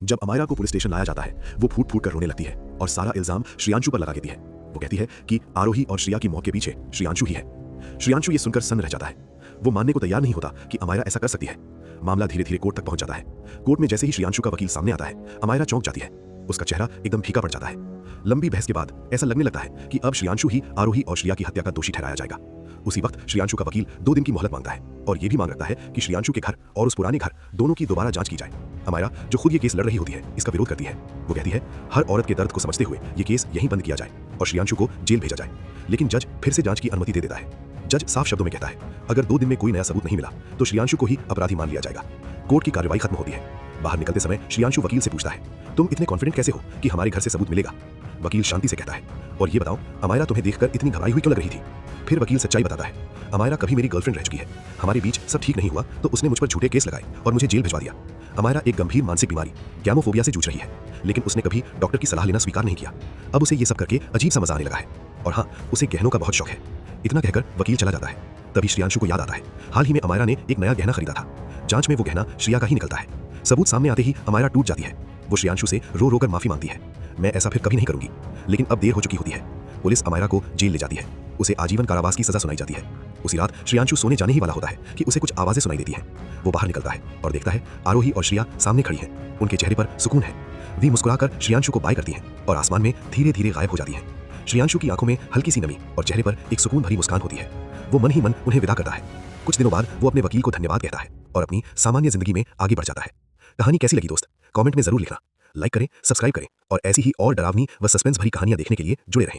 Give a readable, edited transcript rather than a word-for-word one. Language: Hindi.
जब अमायरा को पुलिस स्टेशन लाया जाता है, वो फूट फूट कर रोने लगती है और सारा इल्जाम श्रियांशु पर लगा देती है। वो कहती है कि आरोही और श्रिया की मौत के पीछे श्रियांशु ही है। श्रियांशु ये सुनकर सन्न रह जाता है। वो मानने को तैयार नहीं होता कि अमायरा ऐसा कर सकती है। मामला धीरे धीरे कोर्ट तक पहुंच जाता है। कोर्ट में जैसे ही श्रियांशु का वकील सामने आता है, अमायरा चौंक जाती है। उसका चेहरा एकदम फीका पड़ जाता है। लंबी बहस के बाद ऐसा लगने लगता है कि अब श्रियांशु ही आरोही और श्रिया की हत्या का दोषी ठहराया जाएगा। उसी वक्त श्रियांशु का वकील 2 दिन की मोहलत मांगता है और ये भी मांग रखता है कि श्रियांशु के घर और उस पुराने घर दोनों की दोबारा जांच की जाए। अमायरा, जो खुद ये केस लड़ रही होती है, इसका विरोध करती है। वो कहती है हर औरत के दर्द को समझते हुए ये केस यहीं बंद किया जाए और श्रियांशु को जेल भेजा जाए। लेकिन जज फिर से जांच की अनुमति दे देता है। जज साफ शब्दों में कहता है अगर 2 दिन में कोई नया सबूत नहीं मिला तो श्रियांशु को ही अपराधी मान लिया जाएगा। कोर्ट की कार्रवाई खत्म होती है। बाहर निकलते समय श्रियांशु वकील से पूछता है, तुम इतने कॉन्फिडेंट कैसे हो कि हमारे घर से सबूत मिलेगा? वकील शांति से कहता है, और ये बताओ अमायरा तुम्हें देखकर इतनी घबराई हुई क्यों लग रही थी? फिर वकील सच्चाई बताता है, अमायरा कभी मेरी गर्लफ्रेंड रह चुकी है। हमारे बीच सब ठीक नहीं हुआ तो उसने मुझ पर झूठे केस लगाए और मुझे जेल भिजवा दिया। अमायरा एक गंभीर मानसिक बीमारी गैमोफोबिया से जूझ रही है, लेकिन उसने कभी डॉक्टर की सलाह लेना स्वीकार नहीं किया। अब उसे ये सब करके अजीब सा मजा आने लगा है। और हाँ, उसे गहनों का बहुत शौक है। इतना कहकर वकील चला जाता है। तभी श्रियांशु को याद आता है हाल ही में अमायरा ने एक नया गहना खरीदा था। जांच में वो गहना श्रिया का ही निकलता है। सबूत सामने आते ही अमायरा टूट जाती है। वो श्रियांशु से रो रो कर माफी मांगती है, मैं ऐसा फिर कभी नहीं करूंगी। लेकिन अब देर हो चुकी होती है। पुलिस अमायरा को जेल ले जाती है। उसे आजीवन कारावास की सजा सुनाई जाती है। उसी रात श्रियांशु सोने जाने ही वाला होता है कि उसे कुछ आवाजें सुनाई देती हैं। वो बाहर निकलता है और देखता है आरोही और श्रिया सामने खड़ी हैं। उनके चेहरे पर सुकून है। वे मुस्कुराकर श्रियांशु को बाय करती हैं और आसमान में धीरे धीरे गायब हो जाती हैं। श्रियांशु की आंखों में हल्की सी नमी और चेहरे पर एक सुकून भरी मुस्कान होती है। वो मन ही मन उन्हें विदा करता है। कुछ दिनों बाद वो अपने वकील को धन्यवाद कहता है और अपनी सामान्य जिंदगी में आगे बढ़ जाता है। कहानी कैसी लगी दोस्त? कमेंट में जरूर लिखना। लाइक करें, सब्सक्राइब करें और ऐसी ही और डरावनी व सस्पेंस भरी कहानियां देखने के लिए जुड़े रहें।